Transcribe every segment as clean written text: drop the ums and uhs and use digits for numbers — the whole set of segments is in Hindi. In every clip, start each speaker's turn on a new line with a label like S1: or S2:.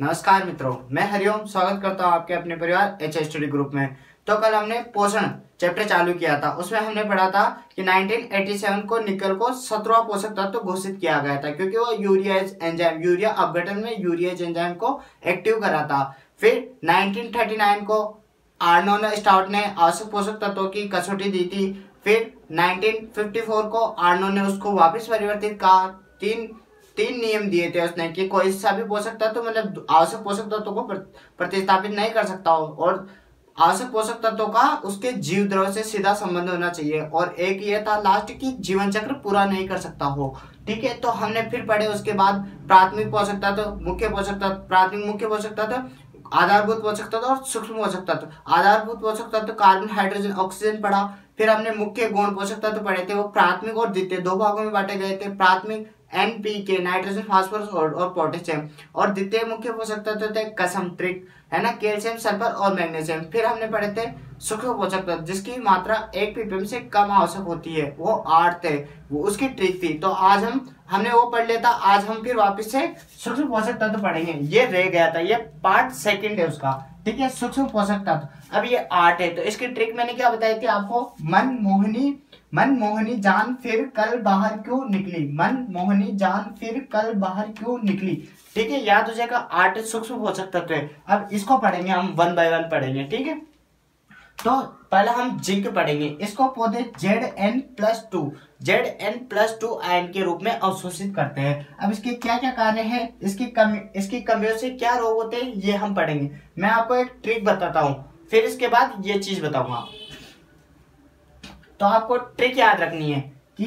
S1: नमस्कार मित्रों, मैं हरिओम स्वागत करता हूं आपके अपने परिवार एच स्टडी ग्रुप में। तो कल हमने पोषण चैप्टर चालू किया था। उसमें हमने पढ़ा था कि 1987 को निकल को 17वां पोषक तत्व घोषित किया गया था, क्योंकि वो यूरियाज एंजाइम यूरिया अपघटन में यूरियाज एंजाइम को एक्टिव करा था। फिर 1939 को आर्नोल्ड स्टार्ट ने आवश्यक पोषक तत्वों की कसौटी दी थी। फिर 1954 को आर्नोल्ड ने उसको वापस परिवर्तित कहा। तीन नियम दिए थे उसने कि कोई सा भी पोषक तत्व मतलब आवश्यक पोषक तत्वों को प्रतिस्थापित नहीं कर सकता हो, और आवश्यक पोषक तत्वों का उसके जीव द्रव्य से सीधा संबंध होना चाहिए, और एक ये था लास्ट की जीवन चक्र पूरा नहीं कर सकता हो। ठीक है, तो हमने फिर पढ़े उसके बाद प्राथमिक पोषक तत्व, मुख्य पोषक तत्व, प्राथमिक मुख्य पोषक तत्व, आधारभूत पोषक तत्व और सूक्ष्म पोषक तत्व। आधारभूत पोषक तत्व कार्बन, हाइड्रोजन, ऑक्सीजन पढ़ा। फिर हमने मुख्य गौण पोषक तत्व पढ़े थे, वो प्राथमिक और द्वितीय दो भागों में बांटे गए थे। प्राथमिक NPK नाइट्रोजन, फास्फोरस और पोटेशियम, और द्वितीय मुख्य पोषक तत्व थे कसम, त्रिक है ना, कैल्शियम, सल्फर और मैग्नीशियम। फिर हमने पढ़े थे सूक्ष्म पोषक तत्व जिसकी मात्रा 1 ppm से कम आवश्यक होती है, वो 8 थे, वो उसकी ट्रिक थी। तो आज हमने वो पढ़ लिया था। आज हम फिर वापस से सूक्ष्म पोषक तत्व पढ़ेंगे। ये रह गया था, ये पार्ट सेकंड है उसका। ठीक है, सूक्ष्म पोषक तत्व। अब ये 8 है, तो इसकी ट्रिक मैंने क्या बताई थी आपको? मनमोहनी जान फिर कल बाहर क्यों निकली, मनमोहनी जान फिर कल बाहर क्यों निकली। ठीक है, याद हो जाएगा। 8 सूक्ष्म पोषक तत्व है। अब इसको पढ़ेंगे हम 1 by 1 पढ़ेंगे। ठीक है, तो पहले हम जिंक पढ़ेंगे। इसको पौधे Zn+2 आयन के रूप में अवशोषित करते हैं। अब इसके क्या क्या कार्य है, इसकी कमियों से क्या रोग होते हैं, ये हम पढ़ेंगे। मैं आपको एक ट्रिक बताता हूँ, फिर इसके बाद ये चीज बताऊंगा। तो आपको ट्रिक याद रखनी है कि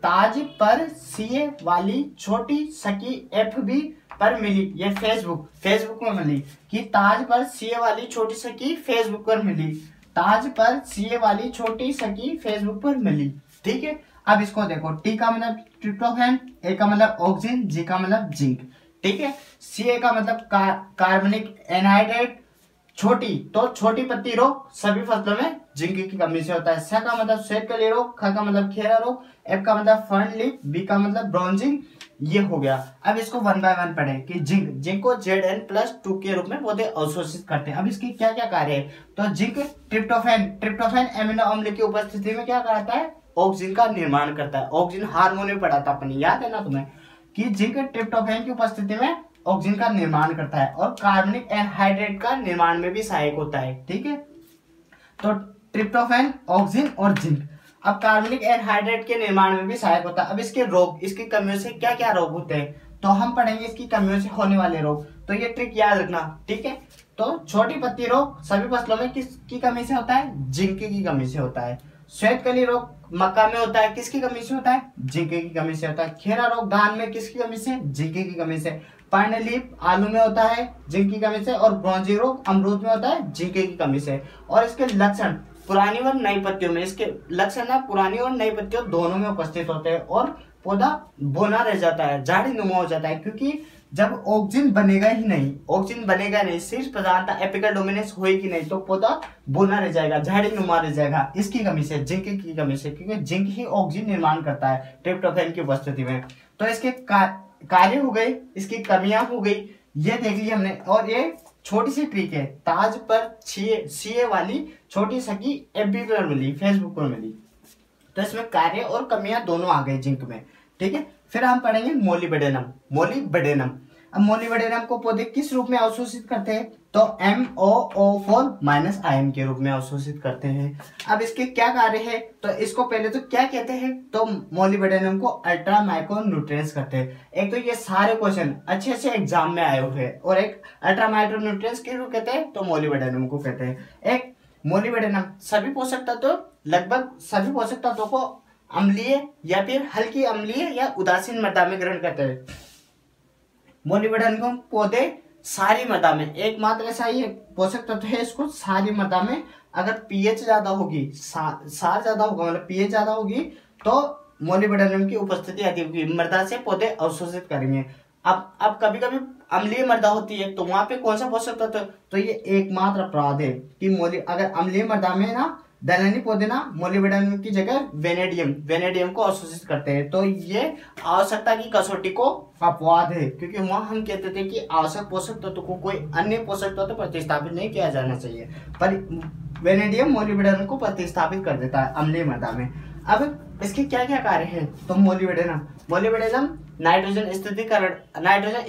S1: ताज पर सीए वाली छोटी सकी FB पर मिली। ये फेसबुक में मिली कि ताज पर सीए वाली छोटी सकी फेसबुक पर मिली। ताज पर सीए वाली छोटी सकी फेसबुक पर मिली। ठीक है, अब इसको देखो। टी का मतलब ट्रिप्टोफैन, ए का मतलब ऑक्सीजन, जी का मतलब जिंक। ठीक है, सीए का मतलब कार्बनिक एनहाइड्रेट, छोटी तो छोटी पत्ती रोग सभी फसलों में जिंक की कमी से होता है। स का मतलब श्वेतकली रोग, ख का मतलब खेरा रोग, एफ का मतलब फर्न लीफ, बी का मतलब ब्राउजिंग। ये हो गया। अब इसको 1 by 1 पढ़े कि जिंक को Zn+2 के रूप में पौधे अवशोषित करते हैं। अब इसकी क्या क्या कार्य है? तो जिंक ट्रिप्टोफैन एमिनो अम्ल की उपस्थिति में क्या करता है? ऑक्सीजन का निर्माण करता है। ऑक्सीजन हार्मोन में पढ़ा था अपनी, याद है ना तुम्हें, कि जिंक ट्रिप्टोफैन की उपस्थिति में ऑक्सीजन का निर्माण करता है और कार्बनिक एनहाइड्रेट का निर्माण में भी सहायक होता है। ठीक है, तो ट्रिप्टोफैन, ऑक्सीजन और जिंक। अब कार्बनिक एनहाइड्रेट के निर्माण में भी सहायक होता है। अब इसके रोग, इसकी कमियों से क्या क्या रोग होते हैं, तो हम पढ़ेंगे इसकी कमियों से होने वाले रोग। तो ये ट्रिक याद रखना। ठीक है, तो छोटी पत्ती रोग सभी फसलों में किसकी कमी से होता है? जिंक की कमी से होता है। श्वेतकली रोग मक्का में होता है, किसकी कमी से होता है? जिंक की कमी से होता है। खेरा रोग धान में, किसकी कमी से? जिंक की कमी से। पर्णलीप आलू में होता है, जिंक की कमी से। और ब्रॉन्जी रोग अमरूद में होता है, जिंक की कमी से। और इसके लक्षण पुरानी और नई पत्तियों में, इसके लक्षण ना पुरानी और नई पत्तियों दोनों में उपस्थित होते हैं, और पौधा बोना रह जाता है, झाड़ी नुमा हो जाता है, क्योंकि जब ऑक्सीजन बनेगा नहीं, सिर्फ प्रधानता एपिकल डोमिनेंस होगी नहीं, तो पौधा बोना रह जाएगा, झाड़ी नुमा रह जाएगा। इसकी कमी से, जिंक की कमी से, क्योंकि जिंक ही ऑक्सीजन निर्माण करता है ट्रिप्टोफैन की उपस्थिति में। तो इसके कार्य हो गए, इसकी कमियां हो गई, ये देख ली हमने। और ये छोटी सी ट्रिक है, ताज पर सीए वाली छोटी सकी FB पर मिली, फेसबुक पर मिली। तो इसमें कार्य और कमियां दोनों आ गए जिंक में। ठीक है, फिर हम पढ़ेंगे मोलिबेडेनम। अब मोलिबेडेनम को पौधे किस रूप में अवशोषित करते हैं? तो MOO4- आयन के रूप में अवशोषित करते हैं। अब इसके क्या कार्य है? तो इसको पहले तो क्या कहते हैं? तो मोलिबेडेनम को अल्ट्रा माइक्रो न्यूट्रिएंट्स कहते हैं। एक तो ये सारे क्वेश्चन अच्छे से एग्जाम में आए हुए हैं, और एक अल्ट्रा माइक्रो न्यूट्रिएंट्स किसको कहते हैं? तो मोलिबेडेनम को कहते हैं। एक मोलिबेडेनम सभी पोषक तत्व, लगभग सभी पोषक तत्वों को अम्लीय या फिर हल्की अम्लीय या उदासीन मृदा में ग्रहण करते हैं। मोलिबेडेनम पौधे सारी मृदा में, एकमात्र ऐसा ही पोषक तत्व है इसको सारी मृदा में, अगर पीएच ज्यादा होगी, सार ज्यादा होगा मतलब पीएच ज्यादा होगी, तो मोलिबेडेनम की उपस्थिति अधिक होगी, मृदा से पौधे अवशोषित करेंगे। अब कभी कभी अम्लीय मृदा होती है, तो वहां पे कौन सा पोषक तत्व? तो ये एकमात्र अपराध है कि अगर अम्लीय मृदा में ना दलहनी पौधे ना मोलिब्डेनम की जगह वेनेडियम को अवशोषित करते हैं। तो ये आवश्यकता की कसौटी को अपवाद है, क्योंकि वहां हम कहते थे कि आवश्यक पोषक तत्व को कोई अन्य पोषक तत्व प्रतिस्थापित नहीं किया जाना चाहिए, पर वेनेडियम मोलिब्डेनम को प्रतिस्थापित कर देता है अम्लीय मृदा में। अब इसके क्या क्या कार्य हैं? तो मोलिब्डेनम नाइट्रोजन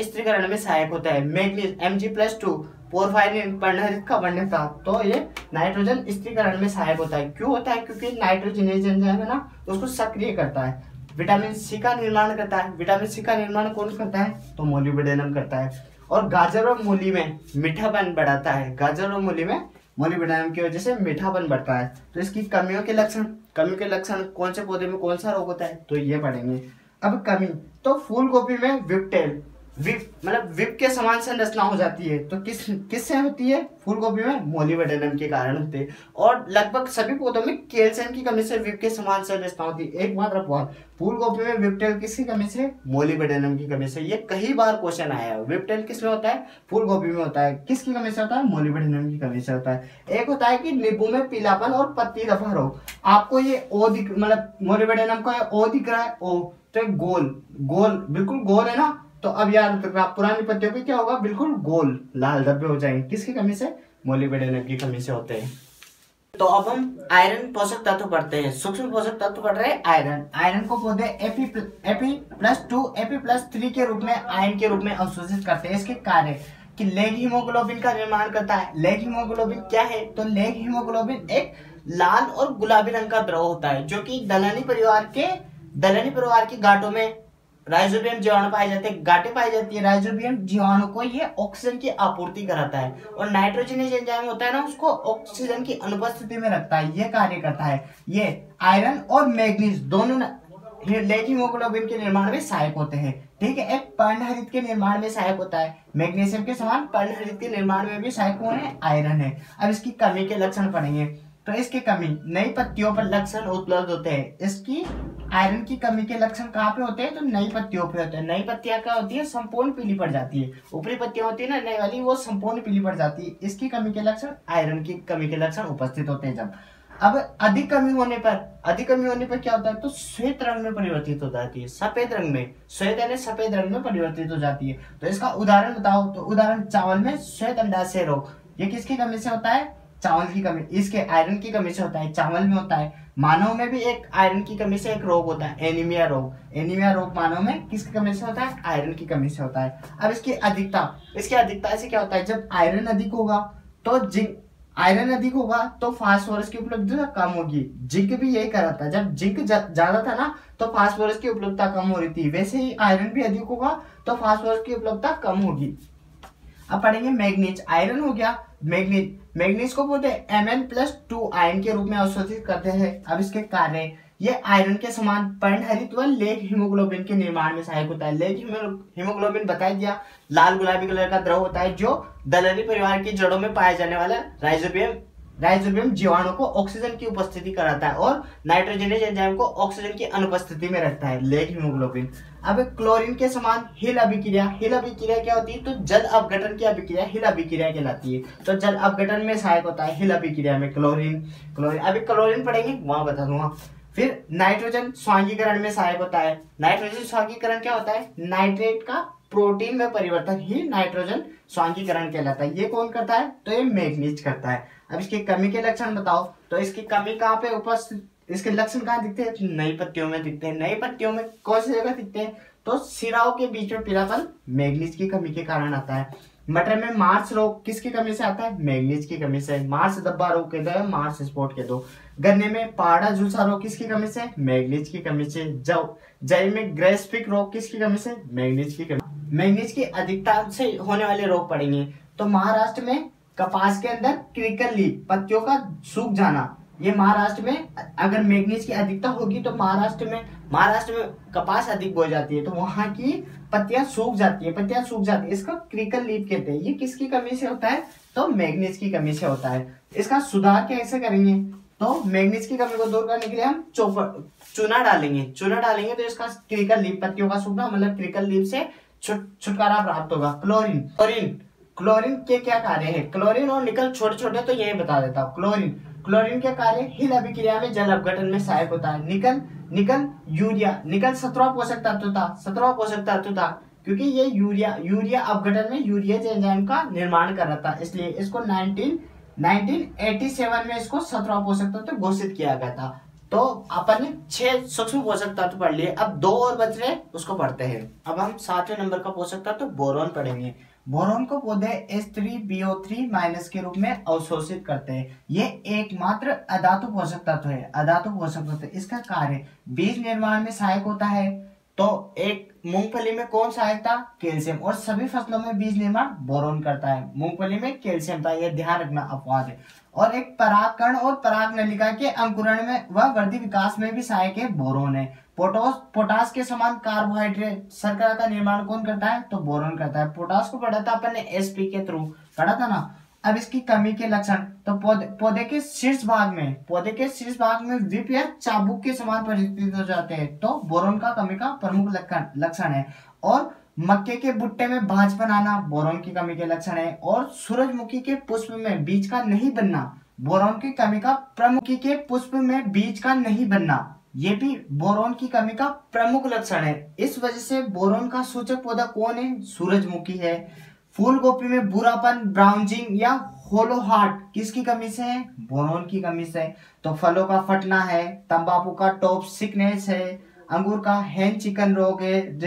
S1: स्थिरीकरण में सहायक होता है। मैग्नीज Mg+2 पोरफायरिन पर्णहरित का वर्णन था, तो ये नाइट्रोजन स्थिरीकरण में सहायक होता है। क्यों होता है? क्योंकि नाइट्रोजनेज एंजाइम है ना, उसको सक्रिय करता है। विटामिन सी का निर्माण करता है। विटामिन सी का निर्माण कौन करता है? तो मोलिब्डेनम करता है। और गाजर और मूली में मीठापन बढ़ाता है। गाजर और मूली में मोलिब्डेनम की वजह से मीठापन बढ़ता है। तो इसकी कमियों के लक्षण कौन से पौधे में कौन सा रोग होता है, तो ये पढ़ेंगे। अब कमी, तो फूल गोभी में विप के समान संरचना हो जाती है। तो किससे होती है? फूल गोभी में मोलिब्डेनम के कारण होती है। और लगभग सभी पौधों में कैल्शियम की कमी से विप के समान संरचना होती है। एक मात्र पौधा फूल गोभी में विपटेल किसकी कमी से? मोलिब्डेनम की कमी से। ये कई बार क्वेश्चन आया है। विपटेल किस में होता है? फूल गोभी में होता है। किसकी कमी से होता है? मोलिब्डेनम की कमी से होता है। एक होता है कि नींबू में पीलापन और पत्ती दफा रोग। आपको ये ओ दिख, मतलब मोलिब्डेनम का ओ दिख रहा है, ओ, तो गोल बिल्कुल गोल है ना। तो अब याद रखना, पुरानी पत्तियों पे क्या होगा? बिल्कुल गोल लाल धब्बे हो जाएंगे। किसकी कमी से? मोलिब्डेनम की कमी से होते हैं। तो अब हम आयरन पोषक तत्व पढ़ते हैं। सूक्ष्म पोषक तत्व पढ़ रहे हैं आयरन को पौधे Fe+2 Fe+3 के रूप में आयन के रूप में अवशोषित करते हैं। इसके कार्य कि लेग हीमोग्लोबिन का निर्माण करता है। लेग हीमोग्लोबिन क्या है? तो लेग हीमोग्लोबिन एक लाल और गुलाबी रंग का द्रव होता है, जो कि दलहनी परिवार की गांठों में राइजोबियम जीवाणु पाए जाते हैं। गांठें पाई जाती है। राइजोबियम जीवाणु को ये ऑक्सीजन की आपूर्ति कराता है, और नाइट्रोजनेज एंजाइम होता है ना, उसको ऑक्सीजन की अनुपस्थिति में रखता है। ये कार्य करता है। ये आयरन और मैग्नीज दोनों लेग हीमोग्लोबिन के निर्माण में सहायक होते हैं। ठीक है। एक पर्णहरित के निर्माण में सहायक होता है। मैग्नीशियम के समान पर्णहरित के निर्माण में भी सहायक कौन है? आयरन है। अब इसकी कमी के लक्षण पढ़ेंगे। तो इसकी कमी, नई पत्तियों पर लक्षण उपलब्ध होते हैं। इसकी आयरन की कमी के लक्षण कहाँ पे होते हैं? तो नई पत्तियों पे होते हैं। नई पत्तियां क्या होती है? संपूर्ण पीली पड़ जाती है। ऊपरी पत्तियां होती है ना नई वाली, वो संपूर्ण पीली पड़ जाती है। इसकी कमी के लक्षण, आयरन की कमी के लक्षण उपस्थित होते हैं जब। अब अधिक कमी होने पर क्या होता है? तो श्वेत रंग में परिवर्तित हो जाती है। सफेद रंग में, श्वेत यानी सफेद रंग में परिवर्तित हो जाती है। तो इसका उदाहरण बताओ। तो उदाहरण, चावल में श्वेत अंडाशय रोग। ये किसकी कमी से होता है? चावल की कमी, इसके आयरन की कमी से होता है। चावल में होता है। मानव में भी एक आयरन की कमी से एक रोग होता है, एनीमिया रोग मानव में किसकी कमी से होता है? आयरन की कमी से होता है। अब इसकी अधिकता से क्या होता है? जब आयरन अधिक होगा तो फास्फोरस की उपलब्धता कम होगी। जिंक भी यही कर रहा था। जब जिंक ज्यादा था ना, तो फास्फोरस की उपलब्धता कम हो रही थी। वैसे ही आयरन भी अधिक होगा तो फास्फोरस की उपलब्धता कम होगी। अब पढ़ेंगे मैग्नीज। आयरन हो गया। मैग्नीज को बोलते हैं Mn+2 आयन के रूप में अवशोषित करते हैं। अब इसके कार्य, ये आयरन के समान पर्णहरित व लेग हीमोग्लोबिन के निर्माण में सहायक होता है। लेग हीमोग्लोबिन बता दिया, लाल गुलाबी कलर का द्रव होता है, जो दलहनी परिवार की जड़ों में पाए जाने वाला राइजोबियम जीवाणु को ऑक्सीजन की उपस्थिति कराता है और नाइट्रोजनेज एंजाइम को ऑक्सीजन की अनुपस्थिति में रखता है। Leg haemoglobin. अब क्लोरीन के समान हिल अभिक्रिया क्या होती है? तो जल अपघटन की अभिक्रिया हिल अभिक्रिया कहलाती है। तो जल अपघटन में सहायक होता है हिल अभिक्रिया में क्लोरीन। अभी क्लोरीन पढ़ेंगे, वहां बता दूंगा। फिर नाइट्रोजन स्वांगीकरण में सहायक होता है। नाइट्रोजन स्वांगीकरण क्या होता है? नाइट्रेट का प्रोटीन में परिवर्तन ही नाइट्रोजन स्वांगीकरण कहलाता है। ये कौन करता है? तो ये मैग्नीज करता है। अब इसकी कमी के लक्षण बताओ। तो इसकी कमी कहाँ पे उपस्थित, इसके लक्षण कहाँ दिखते हैं? नई पत्तियों में दिखते हैं। नई पत्तियों में कौन सी जगह दिखते हैं? तो सिराओं के बीच में पीलापन मैग्नीज की कमी के कारण आता है। मटर में मार्स रोग किसकी कमी से आता है? मैग्नीज की कमी से। मार्स धब्बा रोग कह दो, मार्स स्पॉट कह दो। गन्ने में पाड़ा झुलसा रोग किसकी कमी से? मैग्नीज की कमी से। जय में ग्रेस्पिक रोग किसकी कमी से? मैग्नीज की कमी। मैग्नीज की अधिकता से होने वाले रोग पड़ेंगे। तो महाराष्ट्र में कपास के अंदर क्रिकल लीफ, पत्तियों का सूख जाना, ये महाराष्ट्र में अगर मैग्नीज की अधिकता होगी तो महाराष्ट्र में कपास अधिक बोई जाती है, तो वहां की पत्तियां सूख जाती है। इसका क्रिकल लीफ कहते हैं। ये किसकी कमी से होता है? तो मैग्नीज की कमी से होता है। इसका सुधार कैसे करेंगे? तो मैग्नीज की कमी को दूर करने के लिए हम चूना डालेंगे तो इसका क्रिकल लीफ, पत्तियों का सूखना मतलब क्रिकल लीफ से छुटकारा प्राप्त होगा। क्लोरीन के क्या कार्य है? क्लोरीन और निकल छोटे छोटे तो यही बता देता हूँ। क्लोरीन के कार्य हिल अभिक्रिया में जल अपघटन में सहायक होता है। निकल यूरिया, निकल 17वां पोषक तत्व था, 17वां पोषक तत्व था, क्योंकि ये यूरिया अपघटन में यूरियज एंजाइम का निर्माण कर रहा था, इसलिए इसको 1987 में इसको 17वां पोषक तत्व घोषित किया गया था। तो अपन ने 6 सूक्ष्म पोषक तत्व पढ़ लिए, अब 2 और बच रहे, उसको पढ़ते हैं। अब हम 7वें नंबर का पोषक तत्व बोरोन पढ़ेंगे। बोरोन को पौधे H3BO3- के रूप में अवशोषित करते हैं। ये एकमात्र अधातु पोषक तत्व है, अधातु पोषक तत्व। इसका कार्य बीज निर्माण में सहायक होता है। तो एक मूंगफली में कौन सहायक था? कैल्शियम। और सभी फसलों में बीज निर्माण बोरोन करता है। मूंगफली में कैल्शियम था, यह ध्यान रखना, अपवाद है। और एक परागकण और पराग नलिका के अंकुरण में व वृद्धि विकास में भी सहायक है, बोरोन है। पोटास के समान कार्बोहाइड्रेट शर्करा का निर्माण कौन करता है? तो बोरोन करता है। पोटास को पढ़ा था अपन ने एसपी के थ्रू, पढ़ा था ना। अब इसकी कमी के लक्षण, तो पौधे के शीर्ष भाग में विप या चाबुक के समान परिवर्तित हो जाते हैं, तो बोरोन का कमी का प्रमुख लक्षण है। और मक्के के भुट्टे में भांजपन आना बोरोन की कमी के लक्षण है। और सूरजमुखी के पुष्प में बीज का नहीं बनना बोरोन की कमी का प्रमुख के पुष्प में बीज का नहीं बनना, ये भी बोरोन की कमी का प्रमुख लक्षण है। इस वजह से बोरोन का सूचक पौधा कौन है? सूरजमुखी है। फूल गोभी में भूरापन, ब्राउजिंग या होलो हार्ट किसकी कमी से है? बोरोन की कमी से। तो फलों का फटना है, तंबाकू का टॉप सिकनेस है, अंगूर का हैंड चिकन रोग है,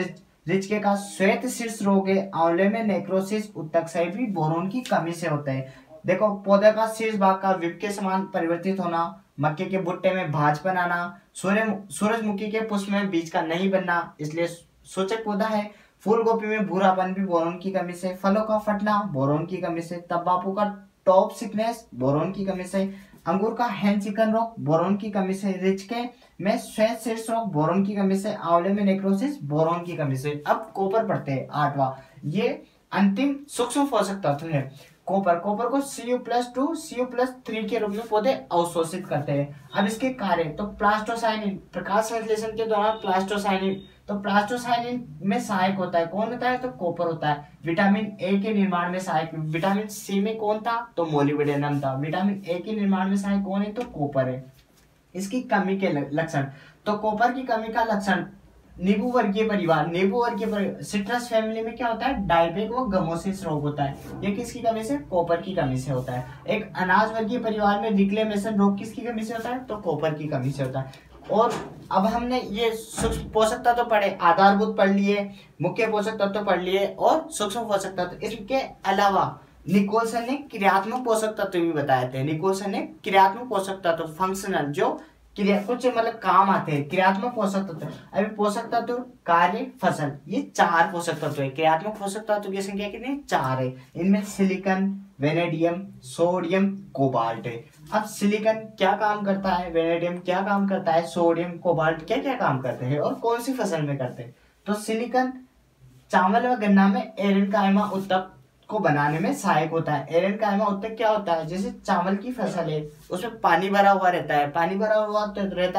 S1: रिचके का श्वेत शीर्ष रोग है, आंवले में नेक्रोसिस उत्तकसय भी बोरोन की कमी से होता है। देखो, पौधे का शीर्ष भाग का विप के समान परिवर्तित होना, मक्के के भुट्टे में भांजपन आना, सूरजमुखी के पुष्प में बीज का नहीं बनना, इसलिए सूचक पौधा है। फूल गोभी में भूरापन भी बोरोन की कमी से, फलों का फटना बोरोन की कमी से, तंबाकू का टॉप सिकनेस बोरोन की कमी से, अंगूर का हैंड चिकन रोग बोरोन की कमी से, रिचके में श्वेत शीर्ष रोग बोरोन की कमी से, आंवले में नेक्रोसिस बोरोन की कमी से। अब कॉपर पढ़ते हैं, 8वां। ये अंतिम सूक्ष्म पोषक तत्व है। कॉपर को Cu+2 Cu+3 के रूप में पौधे अवशोषित करते हैं। अब इसके कार्य, तो प्लास्टोसाइनिन, प्रकाश संश्लेषण के दौरान प्लास्टोसाइनिन में सहायक होता है। कौन होता है? तो कॉपर होता है। विटामिन ए के निर्माण में सहायक, विटामिन सी में कौन था? तो मोलिब्डेनम था। विटामिन ए के निर्माण में सहायक कौन है? तो कॉपर है। इसकी कमी के लक्षण, तो कॉपर की कमी का लक्षण, नींबू वर्गीय परिवार सिट्रस फैमिली में क्या होता है? डायबेक व गमोसिस रोग होता है। ये किसकी कमी से? कॉपर की कमी से होता है। एक अनाज वर्गीय परिवार में रिक्लेमेशन रोग किसकी कमी से होता है? तो कॉपर की कमी से होता है। और अब हमने ये सूक्ष्म पोषक तत्व पढ़े, आधारभूत पढ़ लिए, मुख्य पोषक तत्व पढ़ लिए और सूक्ष्म पोषक तत्व। इसके अलावा निकोलसन ने क्रियात्मक पोषक तत्व भी बताए थे। निकोलसन ने क्रियात्मक पोषक तत्व, फंक्शनल, जो कुछ मतलब काम आते हैं, क्रियात्मक पोषक तत्व। अभी पोषक तत्व, कार्य, फसल, ये 4 पोषक तत्व है। क्रियात्मक पोषक तत्व की संख्या कितनी? 4 है। इनमें सिलिकॉन, वेनेडियम, सोडियम, कोबाल्ट है। अब सिलिकॉन क्या काम करता है, वेनेडियम क्या काम करता है, सोडियम, कोबाल्ट क्या क्या काम करते हैं और कौन सी फसल में करते हैं? तो सिलिकॉन चावल व गन्ना में एरेनकाइमा उत्तक को बनाने में सहायक होता है। एरेनकाइमा उत्तक क्या होता है? जैसे चावल की फसल है, उसमें पानी भरा हुआ रहता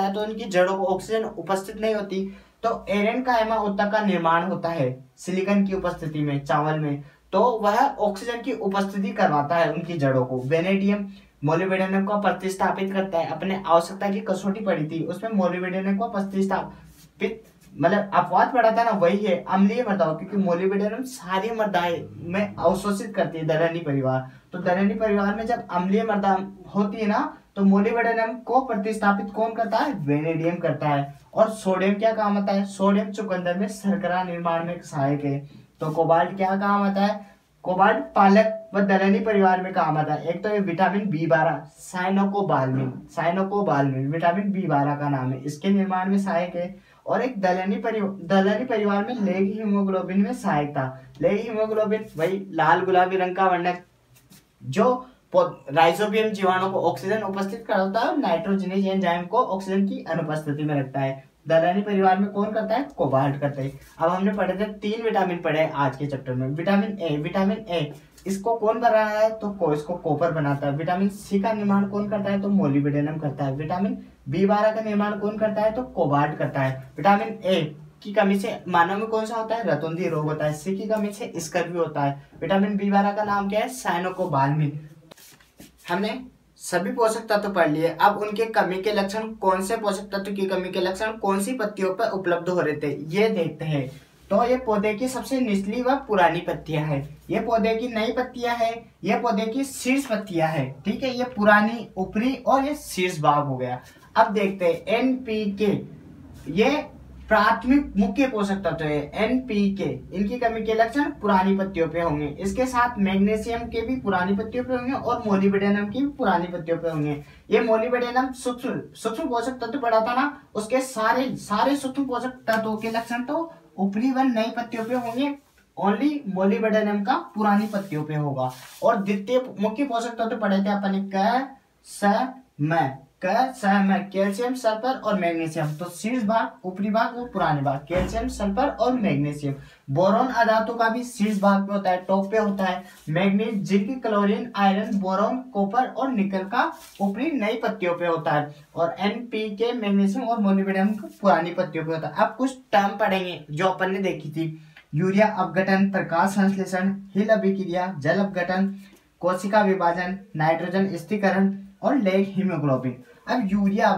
S1: है, तो उनकी जड़ों को ऑक्सीजन उपस्थित नहीं होती, तो एरेनकाइमा उत्तक का निर्माण होता है सिलिकॉन की उपस्थिति में चावल में, तो वह ऑक्सीजन की उपस्थिति करवाता है उनकी जड़ों को। वेनेडियम मोलिब्डेनम को प्रतिस्थापित करता है। अपने आवश्यकता की कसौटी पड़ी थी, उसमें मोलिब्डेनम को प्रतिस्थापित, मतलब अपवाद पड़ा था ना, वही है अम्लीय मृदा, क्योंकि मोलिब्डेनम सारी मृदाएं में अवशोषित करती है दलहनी परिवार। तो दलहनी परिवार में जब अम्लीय मृदा होती है ना, तो मोलिब्डेनम को प्रतिस्थापित कौन करता है? वेनेडियम करता है। और सोडियम क्या काम आता है? सोडियम चुकंदर में शर्करा निर्माण में सहायक है। तो कोबाल्ट क्या काम आता है? कोबाल्ट पालक व दलहनी परिवार में काम आता है। एक तो ये vitamin B12 cyanocobalamin vitamin B12 का नाम है, इसके निर्माण में सहायक है। और एक दलहनी परिवार में लेग हीमोग्लोबिन में सहायक था। लेग हीमोग्लोबिन वही लाल गुलाबी रंग का वर्णक जो राइजोबियम जीवाणु को ऑक्सीजन उपस्थित कराता है और नाइट्रोजनेज एंजाइम को ऑक्सीजन की अनुपस्थिति में रखता है। दलहनी परिवार में कौन करता है? कोबाल्ट करता है। अब हमने पढ़े थे 3 विटामिन पढ़े आज के चैप्टर में। विटामिन ए इसको कौन बना रहा है? तो इसको कॉपर बनाता है। विटामिन सी का निर्माण कौन करता है? तो मोलिब्डेनम करता है। विटामिन B12 का निर्माण कौन करता है? तो कोबाल्ट करता है। विटामिन ए की कमी से मानव में कौन सा होता है? रतुंधी रोग होता है। सी की कमी से स्कर्वी होता है। विटामिन B12 का नाम क्या है? साइनोकोबाल्मिन। हमने सभी पोषक तत्व पढ़ लिए। अब उनके कमी के लक्षण, कौन से पोषक तत्व की कमी के लक्षण कौन सी पत्तियों पर उपलब्ध हो रहे थे, ये देखते हैं। तो ये पौधे की सबसे निचली व पुरानी पत्तियां हैं, ये पौधे की नई पत्तियां हैं, ये पौधे की शीर्ष पत्तियां हैं। ठीक है, ये पुरानी, ऊपरी और ये शीर्ष भाग हो गया। अब देखते हैं एनपीके, ये प्राथमिक मुख्य पोषक तत्व है एनपीके, इनकी कमी के लक्षण पुरानी पत्तियों पे होंगे। इसके साथ मैग्नीशियम के भी पुरानी पत्तियों पे होंगे और मोलिब्डेनम की भी पुरानी पत्तियों पे होंगे। ये मोलिब्डेनम सूक्ष्म पोषक तत्व पढ़ा था ना, उसके सारे सूक्ष्म पोषक तत्वों के लक्षण तो ऊपरी व नई पत्तियों पे होंगे, ओनली मोलिब्डेनम का पुरानी पत्तियों पे होगा। और द्वितीय मुख्य पोषक तत्व पढ़े थे अपन कैल्शियम, सल्फर और मैग्नीशियम। तो शीर्ष भाग, ऊपरी भाग और पुराने भाग, कैल्शियम, सल्फर और मैग्नीशियम। बोरॉन अधातु का भी शीर्ष भाग पे होता है, टॉप पे होता है। Manganese, zinc, chlorine, iron, boron, copper और निकल का ऊपरी नई पत्तियों पे होता है। और एनपीके, मैग्नीशियम और मोलिब्डेनम पुरानी पत्तियों पे होता है। अब कुछ टर्म पढ़ेंगे जो अपन ने देखी थी। यूरिया अपघटन, प्रकाश संश्लेषण, हिल अभिक्रिया, जल अपघटन, कोशिका विभाजन, नाइट्रोजन स्थिरीकरण और लेग हीमोग्लोबिन। अब यूरिया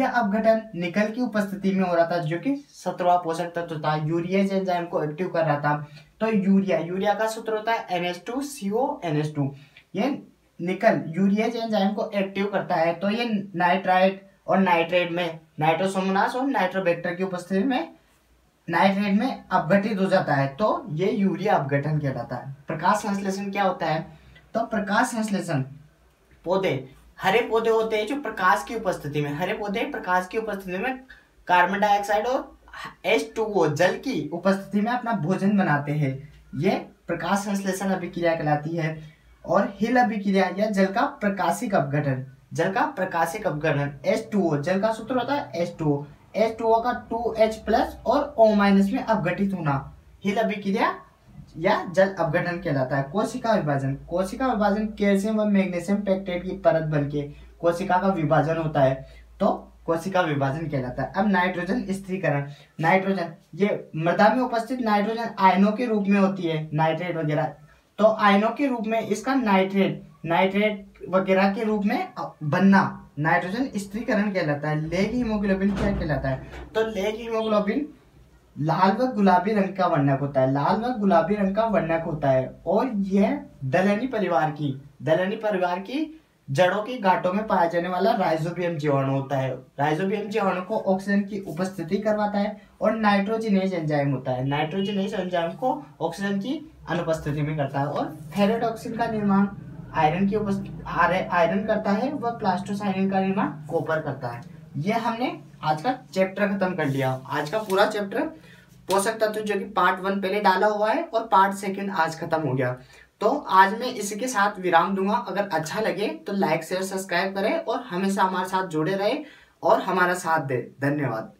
S1: अपघटन निकल की उपस्थिति में हो रहा था, जो कि 17वां पोषक तत्व था, यूरियाज एंजाइम को एक्टिव कर रहा था। तो यूरिया का सूत्र होता है NH2CO NH2। ये निकल यूरियाज एंजाइम को एक्टिव करता है। तो ये नाइट्राइट और नाइट्रेट में, नाइट्रोसोमोनास और नाइट्रोबैक्टर की उपस्थिति में नाइट्रेट में अपघटित हो जाता है। तो ये यूरिया अपघटन कहलाता है। प्रकाश संश्लेषण क्या होता है? तो प्रकाश संश्लेषण, हरे पौधे होते हैं जो प्रकाश की उपस्थिति में, कार्बन डाइऑक्साइड और H2O जल की उपस्थिति में अपना भोजन बनाते हैं। ये प्रकाश संश्लेषण अभिक्रिया कहलाती है। और हिल अभिक्रिया या जल का प्रकाशिक अपघटन, H2O, जल का सूत्र होता है H2O का 2H+ और O- में अपघटित होना हिल अभिक्रिया या जल अपघटन कहलाता है। कोशिका विभाजन कैल्शियम व मैग्नीशियम पेक्टेट की परत बनके कोशिका का विभाजन होता है, तो कोशिका विभाजन कहलाता है। अब नाइट्रोजन स्थिरीकरण, नाइट्रोजन ये मृदा में उपस्थित नाइट्रोजन आयनों के रूप में होती है, नाइट्रेट वगैरह। तो आयनों के रूप में इसका नाइट्रेट वगैरह के रूप में बनना नाइट्रोजन स्थिरीकरण कहलाता है। लेग हीमोग्लोबिन क्या कहलाता है? तो लेग हीमोग्लोबिन लाल व गुलाबी रंग का वर्णक होता है। और यह दलहनी परिवार की जड़ों की गांठों में पाया जाने वाला राइजोबियम जीवाणु होता है। राइजोबियम जीवाणु को ऑक्सीजन की उपस्थिति करवाता है। और नाइट्रोजिनेज एंजाइम होता है, नाइट्रोजिनेज एंजाइम को ऑक्सीजन की अनुपस्थिति में करता है। और फेरेडॉक्सिन का निर्माण आयरन करता है व प्लास्टोसाइनिन का निर्माण कॉपर करता है। ये हमने आज का चैप्टर खत्म कर लिया। आज का पूरा चैप्टर पोषक तत्व जो कि पार्ट 1 पहले डाला हुआ है और पार्ट 2 आज खत्म हो गया। तो आज मैं इसी के साथ विराम दूंगा। अगर अच्छा लगे तो लाइक शेयर सब्सक्राइब करें और हमेशा हमारे साथ जुड़े रहे और हमारा साथ दे। धन्यवाद।